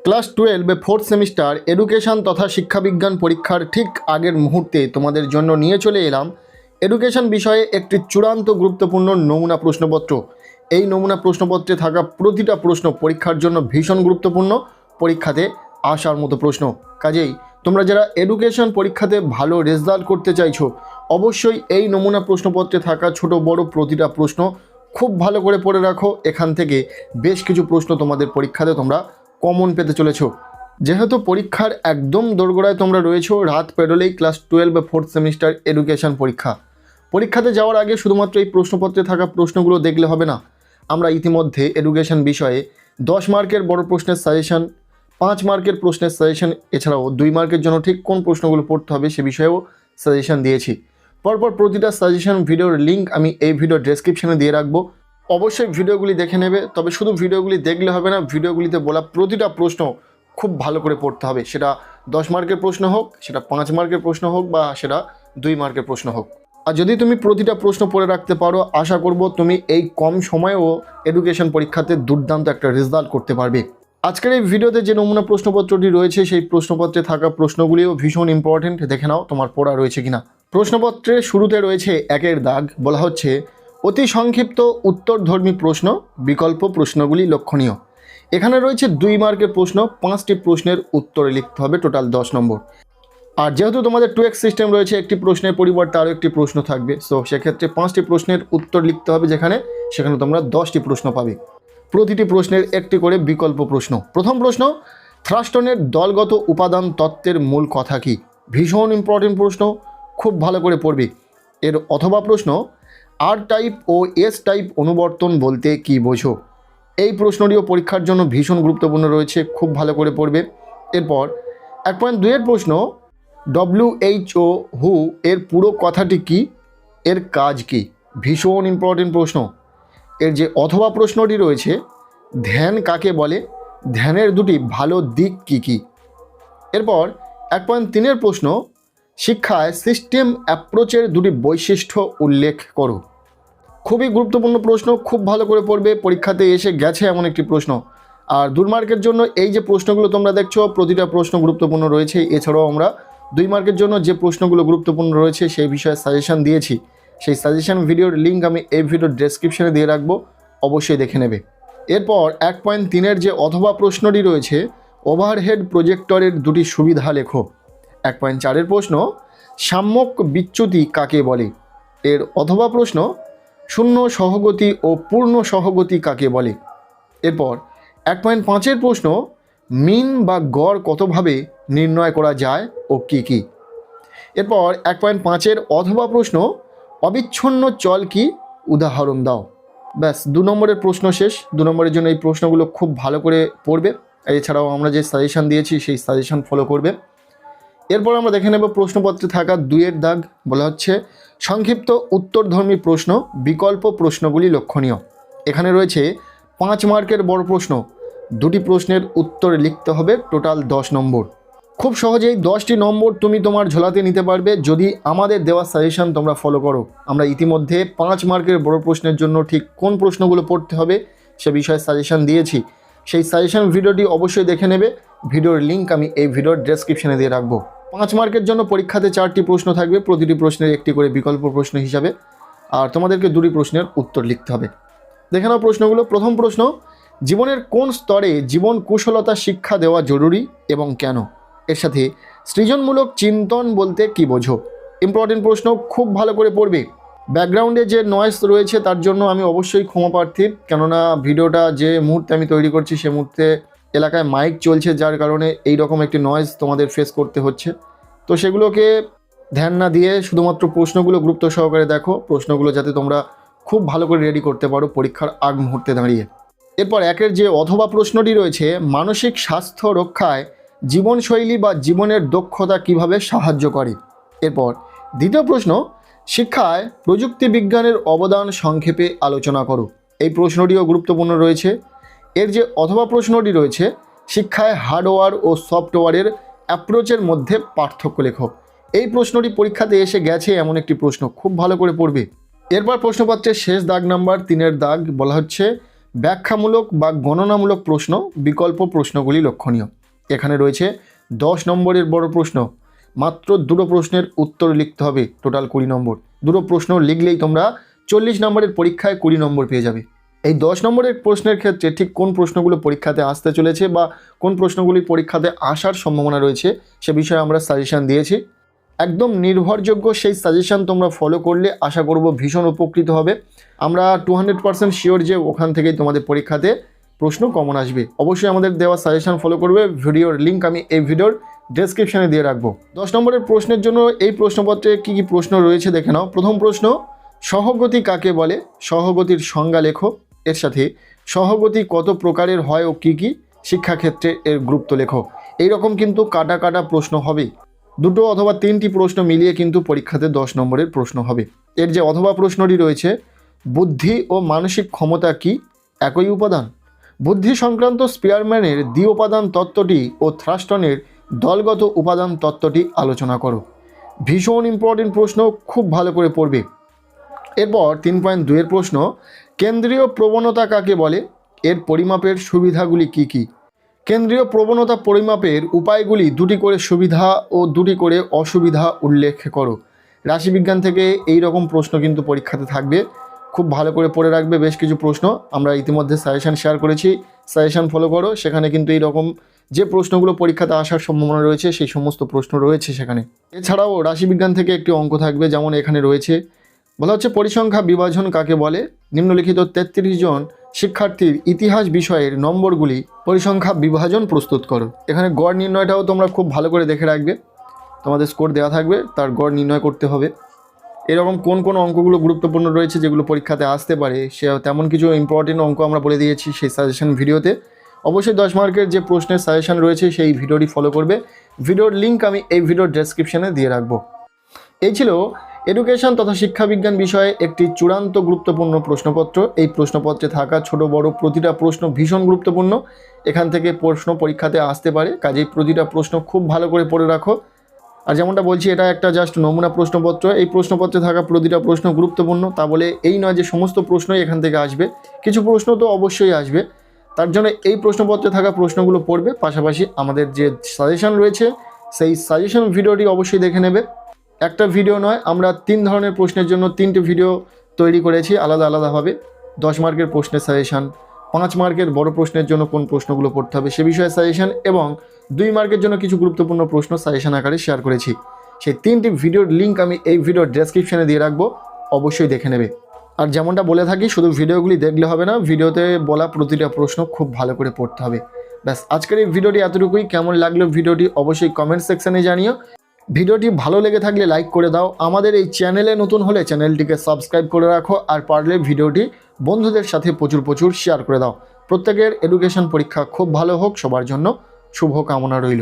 Class 12 fourth semester education তথা শিক্ষাবিজ্ঞান পরীক্ষার ঠিক আগের মুহূর্তে তোমাদের জন্য নিয়ে চলে এলাম এডুকেশন বিষয়ে একটি চূড়ান্ত গুরুত্বপূর্ণ নমুনা প্রশ্নপত্র। এই নমুনা প্রশ্নপত্রে থাকা প্রতিটা প্রশ্ন পরীক্ষার জন্য ভীষণ গুরুত্বপূর্ণ, পরীক্ষাতে আসার মতো প্রশ্ন। কাজেই তোমরা যারা এডুকেশন পরীক্ষাতে ভালো রেজাল্ট করতে চাইছো, অবশ্যই এই নমুনা প্রশ্নপত্রে থাকা ছোট বড় প্রতিটা প্রশ্ন খুব ভালো করে পড়ে রাখো। এখান থেকে বেশ কিছু প্রশ্ন তোমাদের পরীক্ষাতে তোমরা কমন পেতে চলেছো। যেহেতু পরীক্ষার একদম দোরগোড়ায় তোমরা রয়েছো, রাত পেরোলেই ক্লাস 12 ফোর্থ সেমিস্টার এডুকেশন পরীক্ষাতে যাওয়ার আগে শুধুমাত্র এই প্রশ্নপত্রে থাকা প্রশ্নগুলো দেখলে হবে না। আমরা ইতিমধ্যে এডুকেশন বিষয়ে 10 মার্কের বড় প্রশ্নের সাজেশন, 5 মার্কের প্রশ্নের সাজেশন, এছাড়াও 2 মার্কের জন্য ঠিক কোন প্রশ্নগুলো পড়তে হবে সে বিষয়েও সাজেশন দিয়েছি। পরপর প্রতিটা সাজেশন ভিডিওর লিঙ্ক আমি এই ভিডিও ডেসক্রিপশনে দিয়ে রাখবো। অবশ্যই ভিডিওগুলি দেখে নেবে। তবে শুধু ভিডিওগুলি দেখলে হবে না, ভিডিওগুলিতে বলা প্রতিটা প্রশ্ন খুব ভালো করে পড়তে হবে। সেটা 10 মার্কের প্রশ্ন হোক, সেটা 5 মার্কের প্রশ্ন হোক, বা সেটা 2 মার্কের প্রশ্ন হোক। আর যদি তুমি প্রতিটা প্রশ্ন পড়ে রাখতে পারো, আশা করব তুমি এই কম সময়েও এডুকেশন পরীক্ষাতে দুর্দান্ত একটা রেজাল্ট করতে পারবে। আজকের এই ভিডিওতে যে নমুনা প্রশ্নপত্রটি রয়েছে, সেই প্রশ্নপত্রে থাকা প্রশ্নগুলিও ভীষণ ইম্পর্টেন্ট। দেখে নাও তোমার পড়া রয়েছে কিনা। প্রশ্নপত্রের শুরুতে রয়েছে 1 দাগ, বলা হচ্ছে অতি সংক্ষিপ্ত উত্তরধর্মী প্রশ্ন, বিকল্প প্রশ্নগুলি লক্ষণীয়। এখানে রয়েছে 2 মার্কের প্রশ্ন, 5টি প্রশ্নের উত্তরে লিখতে হবে, টোটাল 10 নম্বর। আর যেহেতু তোমাদের 2x সিস্টেম রয়েছে, একটি প্রশ্নের পরিবর্তে আরও একটি প্রশ্ন থাকবে, সো সেক্ষেত্রে 5টি প্রশ্নের উত্তর লিখতে হবে, সেখানে তোমরা 10টি প্রশ্ন পাবে। প্রতিটি প্রশ্নের একটি করে বিকল্প প্রশ্ন। প্রথম প্রশ্ন, থ্রাস্টনের দলগত উপাদান তত্ত্বের মূল কথা কী? ভীষণ ইম্পর্টেন্ট প্রশ্ন, খুব ভালো করে পড়বে। এর অথবা প্রশ্ন, আর টাইপ ও এস টাইপ অনুবর্তন বলতে কী বোঝো? এই প্রশ্নটিও পরীক্ষার জন্য ভীষণ গুরুত্বপূর্ণ রয়েছে, খুব ভালো করে পড়বে। এরপর 1.2 এর প্রশ্ন, WHO হু এর পুরো কথাটি কি? এর কাজ কি? ভীষণ ইম্পর্টেন্ট প্রশ্ন। এর যে অথবা প্রশ্নটি রয়েছে, ধ্যান কাকে বলে? ধ্যানের দুটি ভালো দিক কি কি? এরপর 1.3 এর প্রশ্ন, শিক্ষায় সিস্টেম অ্যাপ্রোচের দুটি বৈশিষ্ট্য উল্লেখ করো। খুবই গুরুত্বপূর্ণ প্রশ্ন, খুব ভালো করে পড়বে, পরীক্ষাতে এসে গেছে এমন একটি প্রশ্ন। আর 2 মার্কের জন্য এই যে প্রশ্নগুলো তোমরা দেখছো, প্রতিটা প্রশ্ন গুরুত্বপূর্ণ রয়েছে। এছাড়াও আমরা 2 মার্কের জন্য যে প্রশ্নগুলো গুরুত্বপূর্ণ রয়েছে সেই বিষয়ে সাজেশন দিয়েছি। সেই সাজেশন ভিডিওর লিঙ্ক আমি এই ভিডিওর ডেসক্রিপশনে দিয়ে রাখবো, অবশ্যই দেখে নেবে। এরপর 1.3 এর যে অথবা প্রশ্নটি রয়েছে, ওভারহেড প্রজেক্টরের দুটি সুবিধা লেখো। 1.4 এর প্রশ্ন, সাম্যক বিচ্যুতি কাকে বলে? এর অথবা প্রশ্ন, শূন্য সহগতি ও পূর্ণ সহগতি কাকে বলে? এরপর 1.5 এর প্রশ্ন, মিন বা গড় কতভাবে নির্ণয় করা যায় ও কি কি? এরপর 1.5 এর অথবা প্রশ্ন, অবিচ্ছন্ন চল কি? উদাহরণ দাও। ব্যাস 2 নম্বরের প্রশ্ন শেষ। 2 নম্বরের জন্য এই প্রশ্নগুলো খুব ভালো করে পড়বে। এছাড়াও আমরা যে সাজেশন দিয়েছি সেই সাজেশন ফলো করবে। এরপর আমরা দেখে নেব প্রশ্নপত্রে থাকা 2 এর দাগ, বলা হচ্ছে সংক্ষিপ্ত উত্তরধর্মী প্রশ্ন, বিকল্প প্রশ্নগুলি লক্ষণীয়। এখানে রয়েছে 5 মার্কের বড় প্রশ্ন, 2টি প্রশ্নের উত্তর লিখতে হবে, টোটাল 10 নম্বর। খুব সহজেই 10টি নম্বর তুমি তোমার ঝোলাতে নিতে পারবে যদি আমাদের দেওয়া সাজেশন তোমরা ফলো করো। আমরা ইতিমধ্যে 5 মার্কের বড় প্রশ্নের জন্য ঠিক কোন প্রশ্নগুলো পড়তে হবে সে বিষয়ে সাজেশন দিয়েছি। সেই সাজেশন ভিডিওটি অবশ্যই দেখে নেবে, ভিডিওর লিঙ্ক আমি এই ভিডিওর ডেসক্রিপশনে দিয়ে রাখবো। 5 মার্কের জন্য পরীক্ষাতে 4টি প্রশ্ন থাকবে, প্রতিটি প্রশ্নের একটি করে বিকল্প প্রশ্ন হিসাবে, আর তোমাদেরকে 2টি প্রশ্নের উত্তর লিখতে হবে। দেখে নাও প্রশ্নগুলো। প্রথম প্রশ্ন, জীবনের কোন স্তরে জীবন কুশলতা শিক্ষা দেওয়া জরুরি এবং কেন? এর সাথে সৃজনমূলক চিন্তন বলতে কি বোঝো? ইম্পর্টেন্ট প্রশ্ন, খুব ভালো করে পড়বে। ব্যাকগ্রাউন্ডে যে নয়েজ রয়েছে তার জন্য আমি অবশ্যই ক্ষমা প্রার্থী, কেননা ভিডিওটা যে মুহূর্তে আমি তৈরি করছি সে মুহূর্তে এলাকায় মাইক চলছে, যার কারণে এই রকম একটি নয়েজ তোমাদের ফেস করতে হচ্ছে। তো সেগুলোকে ধ্যান না দিয়ে শুধুমাত্র প্রশ্নগুলো গুরুত্ব সহকারে দেখো, প্রশ্নগুলো যাতে তোমরা খুব ভালো করে রেডি করতে পারো পরীক্ষার আগ মুহূর্তে দাঁড়িয়ে। এরপর 1 যে অথবা প্রশ্নটি রয়েছে, মানসিক স্বাস্থ্য রক্ষায় জীবনশৈলী বা জীবনের দক্ষতা কিভাবে সাহায্য করে? এরপর 2য় প্রশ্ন, শিক্ষায় প্রযুক্তি বিজ্ঞানের অবদান সংক্ষেপে আলোচনা করো। এই প্রশ্নটিও গুরুত্বপূর্ণ রয়েছে। এর যে অথবা প্রশ্নটি রয়েছে, শিক্ষায় হার্ডওয়্যার ও সফটওয়্যারের অ্যাপ্রোচের মধ্যে পার্থক্য লেখো। এই প্রশ্নটি পরীক্ষাতে এসে গেছে এমন একটি প্রশ্ন, খুব ভালো করে পড়বে। এরপর প্রশ্নপত্রের শেষ দাগ নাম্বার 3 এর দাগ, বলা হচ্ছে ব্যাখ্যামূলক বা গণনামূলক প্রশ্ন, বিকল্প প্রশ্নগুলি লক্ষণীয়। এখানে রয়েছে 10 নম্বরের বড় প্রশ্ন, মাত্র দুটো প্রশ্নের উত্তর লিখতে হবে, টোটাল 20 নম্বর। দুটো প্রশ্ন লিখলেই তোমরা 40 নম্বরের পরীক্ষায় 20 নম্বর পেয়ে যাবে। এই 10 নম্বরের প্রশ্নের ক্ষেত্রে ঠিক কোন প্রশ্নগুলো পরীক্ষাতে আসতে চলেছে বা কোন প্রশ্নগুলি পরীক্ষাতে আসার সম্ভাবনা রয়েছে সে বিষয়ে আমরা সাজেশান দিয়েছি। একদম নির্ভরযোগ্য সেই সাজেশান তোমরা ফলো করলে আশা করব ভীষণ উপকৃত হবে। আমরা 200% শিওর যে ওখান থেকেই তোমাদের পরীক্ষাতে প্রশ্ন কমন আসবে। অবশ্যই আমাদের দেওয়া সাজেশান ফলো করবে। ভিডিওর লিঙ্ক আমি এই ভিডিওর ডেসক্রিপশানে দিয়ে রাখবো। 10 নম্বরের প্রশ্নের জন্য এই প্রশ্নপত্রে কী কী প্রশ্ন রয়েছে দেখে নাও। প্রথম প্রশ্ন, সহগতি কাকে বলে? সহগতির সংজ্ঞা লেখো। এর সাথে সহগতি কত প্রকারের হয় ও কী কী? শিক্ষাক্ষেত্রে এর গুরুত্ব লেখো। এইরকম কিন্তু কাটা কাটা প্রশ্ন হবে। দুটো অথবা তিনটি প্রশ্ন মিলিয়ে কিন্তু পরীক্ষাতে 10 নম্বরের প্রশ্ন হবে। এর যে অথবা প্রশ্নটি রয়েছে, বুদ্ধি ও মানসিক ক্ষমতা কি একই উপাদান? বুদ্ধি সংক্রান্ত স্পিয়ারম্যানের দ্বি উপাদান তত্ত্বটি ও থ্রাস্টনের দলগত উপাদান তত্ত্বটি আলোচনা করো। ভীষণ ইম্পর্টেন্ট প্রশ্ন, খুব ভালো করে পড়বে। এরপর 3.2 এর প্রশ্ন, কেন্দ্রীয় প্রবণতা কাকে বলে? এর পরিমাপের সুবিধাগুলি কি কি? কেন্দ্রীয় প্রবণতা পরিমাপের উপায়গুলি, দুটি করে সুবিধা ও দুটি করে অসুবিধা উল্লেখ করো। রাশিবিজ্ঞান থেকে এই রকম প্রশ্ন কিন্তু পরীক্ষাতে থাকবে, খুব ভালো করে পড়ে রাখবে। বেশ কিছু প্রশ্ন আমরা ইতিমধ্যে সাজেশান শেয়ার করেছি, সাজেশান ফলো করো। সেখানে কিন্তু এই রকম যে প্রশ্নগুলো পরীক্ষাতে আসার সম্ভাবনা রয়েছে সেই সমস্ত প্রশ্ন রয়েছে সেখানে। এছাড়াও রাশিবিজ্ঞান থেকে একটি অঙ্ক থাকবে, যেমন এখানে রয়েছে, বলা হচ্ছে পরিসংখ্যা বিভাজন কাকে বলে? নিম্নলিখিত 33 জন শিক্ষার্থীর ইতিহাস বিষয়ের নম্বরগুলি পরিসংখ্যা বিভাজন প্রস্তুত করো। এখানে গড় নির্ণয়টাও তোমরা খুব ভালো করে দেখে রাখবে, তোমাদের স্কোর দেওয়া থাকবে, তার গড় নির্ণয় করতে হবে। এরকম কোন কোন অঙ্কগুলো গুরুত্বপূর্ণ রয়েছে যেগুলো পরীক্ষাতে আসতে পারে, সে তেমন কিছু ইম্পর্টেন্ট অঙ্ক আমরা বলে দিয়েছি সেই সাজেশন ভিডিওতে। অবশ্যই 10 মার্কের যে প্রশ্নের সাজেশন রয়েছে সেই ভিডিওটি ফলো করবে। ভিডিওর লিঙ্ক আমি এই ভিডিওর ডেসক্রিপশানে দিয়ে রাখবো। এই ছিল এডুকেশন তথা শিক্ষাবিজ্ঞান বিষয়ে একটি চূড়ান্ত গুরুত্বপূর্ণ প্রশ্নপত্র। এই প্রশ্নপত্রে থাকা ছোট বড় প্রতিটা প্রশ্ন ভীষণ গুরুত্বপূর্ণ। এখান থেকে প্রশ্ন পরীক্ষাতে আসতে পারে, কাজেই প্রতিটা প্রশ্ন খুব ভালো করে পড়ে রাখো। আর যেমনটা বলছি, এটা একটা জাস্ট নমুনা প্রশ্নপত্র। এই প্রশ্নপত্রে থাকা প্রতিটা প্রশ্ন গুরুত্বপূর্ণ, তা বলে এই নয় যে সমস্ত প্রশ্নই এখান থেকে আসবে। কিছু প্রশ্ন তো অবশ্যই আসবে, তার জন্য এই প্রশ্নপত্রে থাকা প্রশ্নগুলো পড়বে। পাশাপাশি আমাদের যে সাজেশন রয়েছে সেই সাজেশন ভিডিওটি অবশ্যই দেখে নেবে। একটা ভিডিও নয়, আমরা 3 ধরনের প্রশ্নের জন্য 3টে ভিডিও তৈরি করেছি আলাদা আলাদাভাবে। 10 মার্কের প্রশ্নের সাজেশান, 5 মার্কের বড় প্রশ্নের জন্য কোন প্রশ্নগুলো পড়তে হবে সে বিষয়ে সাজেশান, এবং 2 মার্কের জন্য কিছু গুরুত্বপূর্ণ প্রশ্ন সাজেশান আকারে শেয়ার করেছি। সেই 3টি ভিডিওর লিঙ্ক আমি এই ভিডিওর ডেসক্রিপশানে দিয়ে রাখবো, অবশ্যই দেখে নেবে। আর যেমনটা বলে থাকি, শুধু ভিডিওগুলি দেখলে হবে না, ভিডিওতে বলা প্রতিটা প্রশ্ন খুব ভালো করে পড়তে হবে। ব্যাস, আজকের এই ভিডিওটি এতটুকুই। কেমন লাগলো ভিডিওটি অবশ্যই কমেন্ট সেকশানে জানিও। ভিডিওটি ভালো লেগে থাকলে লাইক করে দাও। আমাদের এই চ্যানেলে নতুন হলে চ্যানেলটিকে সাবস্ক্রাইব করে রাখো, আর পারলে ভিডিওটি বন্ধুদের সাথে প্রচুর শেয়ার করে দাও। প্রত্যেকের এডুকেশন পরীক্ষা খুব ভালো হোক, সবার জন্য শুভ কামনা রইল।